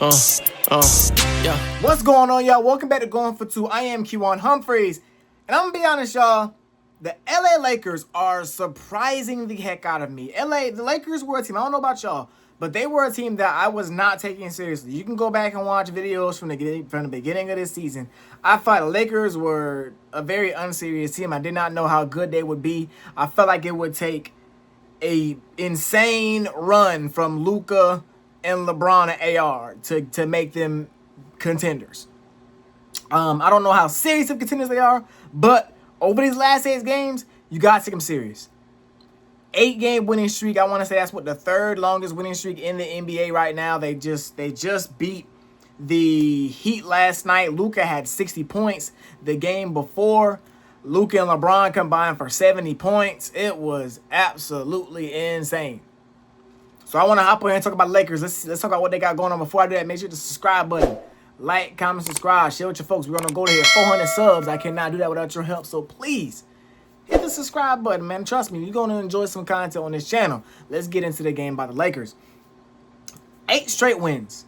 Uh, yeah. What's going on, y'all? Welcome back to Going for Two. I am Q1 Humphreys. And I'm going to be honest, y'all. The LA Lakers are surprising the heck out of me. The Lakers were a team. I don't know about y'all, but they were a team that I was not taking seriously. You can go back and watch videos from the beginning of this season. I thought the Lakers were a very unserious team. I did not know how good they would be. I felt like it would take a insane run from Luka and LeBron and AR to make them contenders. I don't know how serious of contenders they are, but over these last 8 games, you gotta take them serious. 8-game winning streak. I want to say that's what the third longest winning streak in the NBA right now. They just beat the Heat last night. Luka had 60 points. The game before, Luka and LeBron combined for 70 points. It was absolutely insane. So I want to hop on here and talk about Lakers. Let's talk about what they got going on. Before I do that, make sure to subscribe button. Like, comment, subscribe. Share with your folks. We're going to go to here 400 subs. I cannot do that without your help. So please, hit the subscribe button, man. Trust me, you're going to enjoy some content on this channel. Let's get into the game by the Lakers. 8 straight wins.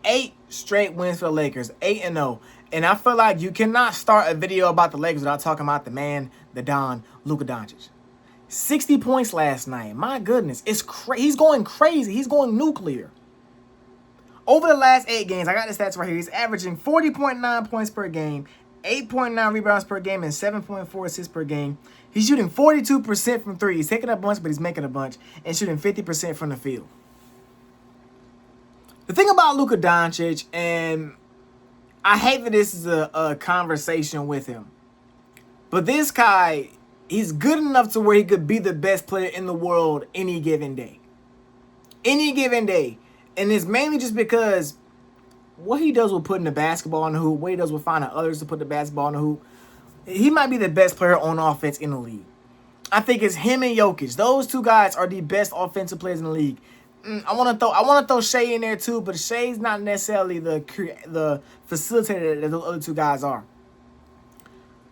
8 straight wins for the Lakers. 8-0. And I feel like you cannot start a video about the Lakers without talking about the man, the Don, Luka Doncic. 60 points last night. My goodness. He's going crazy. He's going nuclear. Over the last 8 games, I got the stats right here. He's averaging 40.9 points per game, 8.9 rebounds per game, and 7.4 assists per game. He's shooting 42% from 3. He's taking a bunch, but he's making a bunch, and shooting 50% from the field. The thing about Luka Doncic, and I hate that this is a conversation with him, but this guy, he's good enough to where he could be the best player in the world any given day. Any given day. And it's mainly just because what he does with putting the basketball in the hoop, what he does with finding others to put the basketball in the hoop, he might be the best player on offense in the league. I think it's him and Jokic. Those two guys are the best offensive players in the league. I want to throw Shea in there too, but Shea's not necessarily the facilitator that the other two guys are.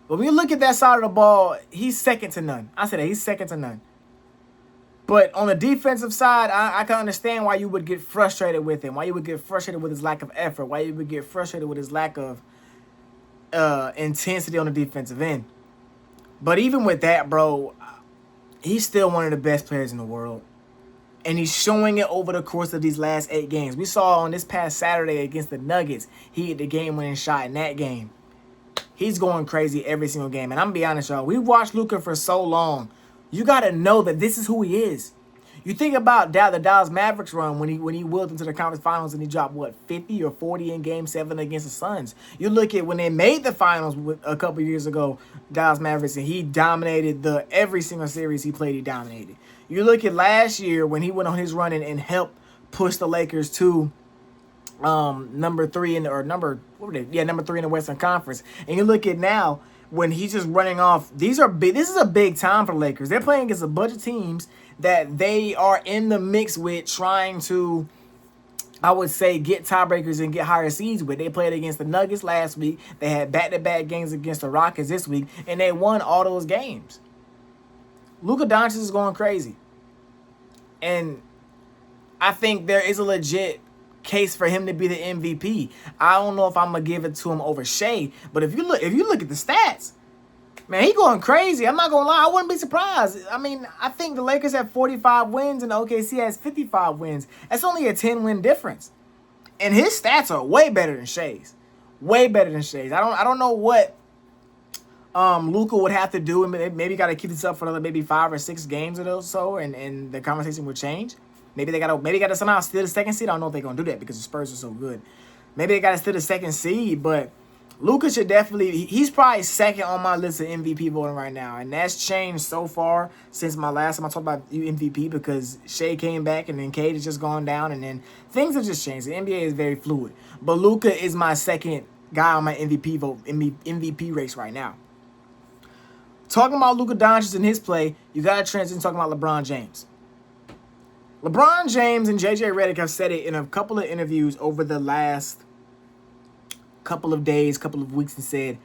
But when you look at that side of the ball, he's second to none. I said that, he's second to none. But on the defensive side, I can understand why you would get frustrated with him, why you would get frustrated with his lack of effort, why you would get frustrated with his lack of intensity on the defensive end. But even with that, bro, he's still one of the best players in the world. And he's showing it over the course of these last 8 games. We saw on this past Saturday against the Nuggets, he hit the game-winning shot in that game. He's going crazy every single game. And I'm going to be honest, y'all, we've watched Luka for so long. You got to know that this is who he is. You think about the Dallas Mavericks run when he willed into the conference finals and he dropped, 50 or 40 in Game 7 against the Suns. You look at when they made the finals a couple years ago, Dallas Mavericks, and he dominated every single series he played, he dominated. You look at last year when he went on his run and helped push the Lakers to number 3 in the Western Conference. And you look at now when he's just running off. This is a big time for the Lakers. They're playing against a bunch of teams that they are in the mix with, trying to, I would say, get tiebreakers and get higher seeds with. They played against the Nuggets last week. They had back-to-back games against the Rockets this week, and they won all those games. Luka Doncic is going crazy. And I think there is a legit case for him to be the MVP. I don't know if I'm gonna give it to him over Shea, but if you look at the stats, man, he going crazy. I'm not gonna lie, I wouldn't be surprised. I mean, I think the Lakers have 45 wins and OKC has 55 wins. That's only a 10-win difference, and his stats are way better than Shea's. Way better than Shea's. I don't know what Luka would have to do, and maybe got to keep this up for another maybe 5 or 6 games or so, and the conversation would change. Maybe they gotta somehow steal the second seed. I don't know if they're gonna do that because the Spurs are so good. Maybe they gotta steal the second seed, but Luka should definitely. He's probably second on my list of MVP voting right now, and that's changed so far since my last time I talked about MVP because Shea came back and then Cade has just gone down, and then things have just changed. The NBA is very fluid, but Luka is my second guy on my MVP race right now. Talking about Luka Doncic and his play, you gotta transition talking about LeBron James. LeBron James and JJ Redick have said it in a couple of interviews over the last couple of days, couple of weeks, and said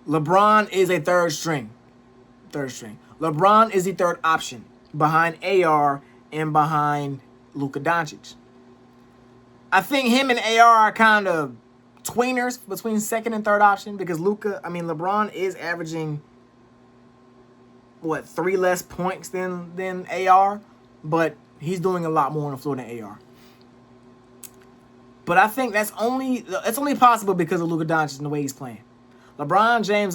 LeBron is a third string. LeBron is the third option behind AR and behind Luka Doncic. I think him and AR are kind of tweeners between second and third option because LeBron is averaging 3 less points than AR, but he's doing a lot more on the floor than AR. But I think it's only possible because of Luka Doncic and the way he's playing. LeBron James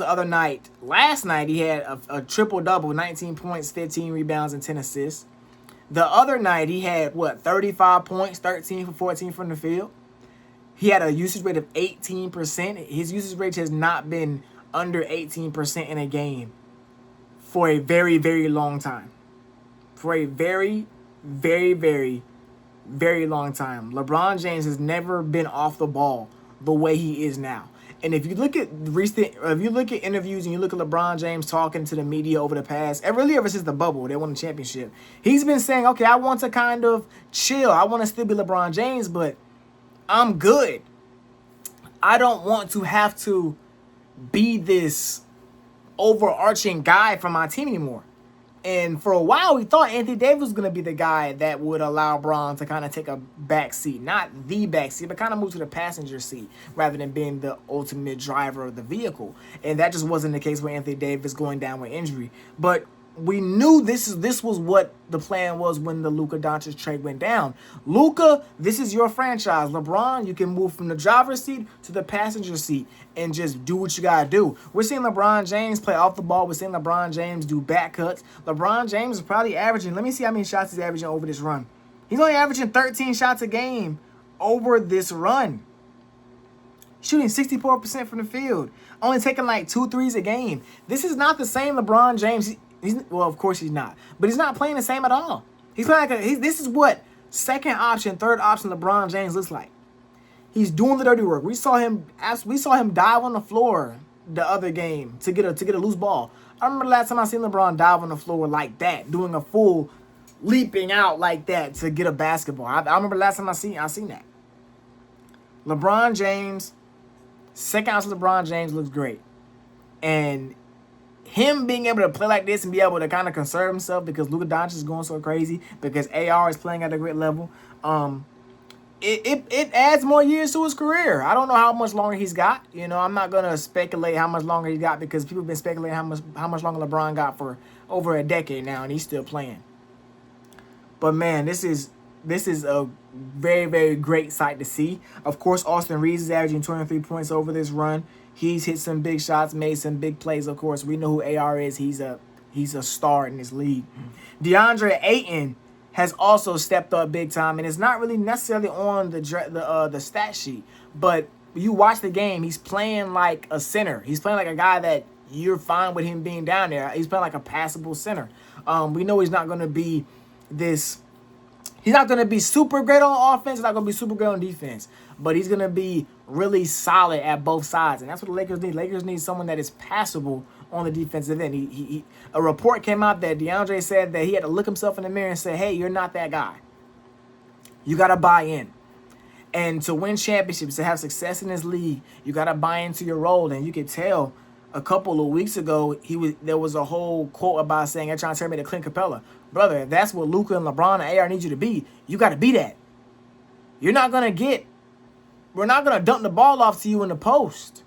last night he had a triple-double, 19 points, 15 rebounds, and 10 assists. The other night he had 35 points, 13 for 14 from the field. He had a usage rate of 18%. His usage rate has not been under 18% in a game for a very, very long time. For a very, very, very, very long time. LeBron James has never been off the ball the way he is now. And if you look at interviews and you look at LeBron James talking to the media over the past, ever since the bubble, they won the championship, he's been saying, okay, I want to kind of chill. I want to still be LeBron James, but I'm good. I don't want to have to be this overarching guy for my team anymore. And for a while, we thought Anthony Davis was going to be the guy that would allow Bron to kind of take a back seat. Not the back seat, but kind of move to the passenger seat rather than being the ultimate driver of the vehicle. And that just wasn't the case with Anthony Davis going down with injury. But we knew this was what the plan was when the Luka Doncic trade went down. Luka, this is your franchise. LeBron, you can move from the driver's seat to the passenger seat and just do what you got to do. We're seeing LeBron James play off the ball. We're seeing LeBron James do back cuts. LeBron James is probably averaging, let me see how many shots he's averaging over this run. He's only averaging 13 shots a game over this run. Shooting 64% from the field. Only taking like 2 threes a game. This is not the same LeBron James. Well, of course he's not. But he's not playing the same at all. He's playing this is what second option, third option LeBron James looks like. He's doing the dirty work. We saw him dive on the floor the other game to get a loose ball. I remember the last time I seen LeBron dive on the floor like that, doing a full leaping out like that to get a basketball. I remember the last time I seen that. LeBron James, second option LeBron James looks great. And him being able to play like this and be able to kind of conserve himself because Luka Doncic is going so crazy, because AR is playing at a great level, it adds more years to his career. I don't know how much longer he's got. I'm not going to speculate how much longer he got because people have been speculating how much longer LeBron got for over a decade now, and he's still playing. But, man, this is a very, very great sight to see. Of course, Austin Reeves is averaging 23 points over this run. He's hit some big shots, made some big plays. Of course, we know who AR is. He's a star in this league. DeAndre Ayton has also stepped up big time, and it's not really necessarily on the stat sheet. But you watch the game, he's playing like a center. He's playing like a guy that you're fine with him being down there. He's playing like a passable center. We know he's not going to be this. He's not going to be super great on offense. He's not going to be super great on defense. But he's going to be really solid at both sides. And that's what the Lakers need. Lakers need someone that is passable on the defensive end. A report came out that DeAndre said that he had to look himself in the mirror and say, hey, you're not that guy. You got to buy in. And to win championships, to have success in this league, you got to buy into your role. And you could tell a couple of weeks ago, there was a whole quote about saying, they're trying to turn me to Clint Capella. Brother, if that's what Luka and LeBron and AR need you to be, you got to be that. We're not going to dump the ball off to you in the post.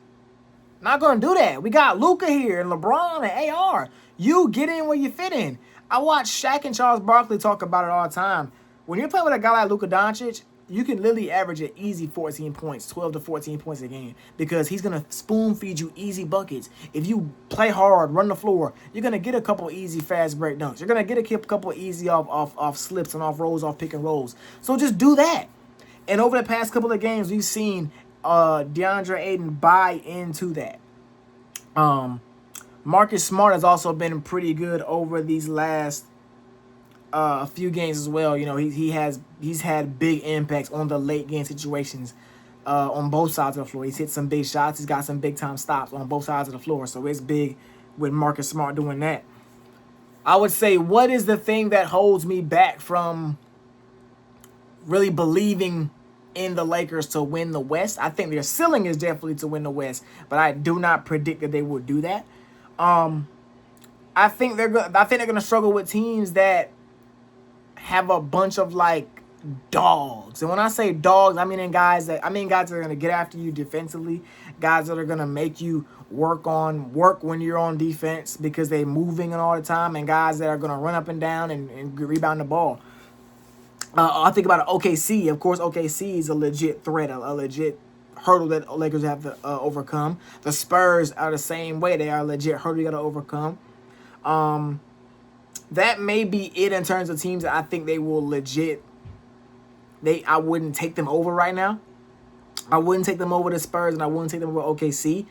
Not going to do that. We got Luka here and LeBron and AR. You get in where you fit in. I watch Shaq and Charles Barkley talk about it all the time. When you're playing with a guy like Luka Doncic, you can literally average an easy 14 points, 12 to 14 points a game, because he's going to spoon feed you easy buckets. If you play hard, run the floor, you're going to get a couple easy fast break dunks. You're going to get a couple easy off slips and off rolls, off pick and rolls. So just do that. And over the past couple of games, we've seen DeAndre Ayton buy into that. Marcus Smart has also been pretty good over these last a few games as well. He's had big impacts on the late game situations on both sides of the floor. He's hit some big shots. He's got some big time stops on both sides of the floor. So it's big with Marcus Smart doing that. I would say, what is the thing that holds me back from really believing in the Lakers to win the West? I think their ceiling is definitely to win the West, but I do not predict that they will do that. I think they're going to struggle with teams that have a bunch of like dogs. And when I say dogs, I mean guys that are gonna get after you defensively, guys that are gonna make you work when you're on defense because they're moving all the time, and guys that are gonna run up and down and rebound the ball. I think about OKC. Of course, OKC is a legit threat, a legit hurdle that Lakers have to overcome. The Spurs are the same way. They are a legit hurdle you got to overcome. That may be it in terms of teams that I think they will legit. I wouldn't take them over right now. I wouldn't take them over the Spurs, and I wouldn't take them over OKC.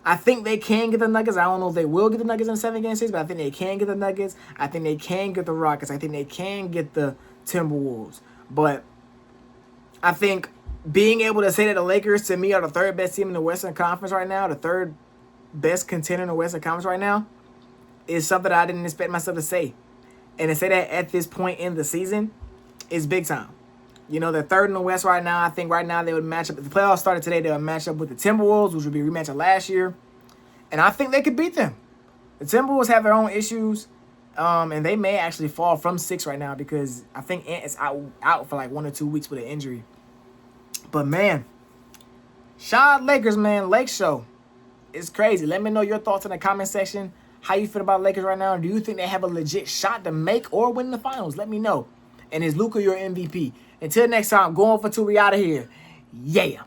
I think they can get the Nuggets. I don't know if they will get the Nuggets in a 7-game series, but I think they can get the Nuggets. I think they can get the Rockets. I think they can get the Timberwolves. But I think being able to say that the Lakers, to me, are the third best team in the Western Conference right now, the third best contender in the Western Conference right now, is something that I didn't expect myself to say. And to say that at this point in the season is big time. You know, they're third in the West right now. I think right now they would match up. If the playoffs started today, they would match up with the Timberwolves, which would be a rematch of last year. And I think they could beat them. The Timberwolves have their own issues, and they may actually fall from 6 right now because I think Ant is out for like 1 or 2 weeks with an injury. But, man, shout out Lakers, man. Lake Show. It's crazy. Let me know your thoughts in the comment section. How you feel about Lakers right now? Do you think they have a legit shot to make or win the finals? Let me know. And is Luka your MVP? Until next time, going for 2, we out of here. Yeah.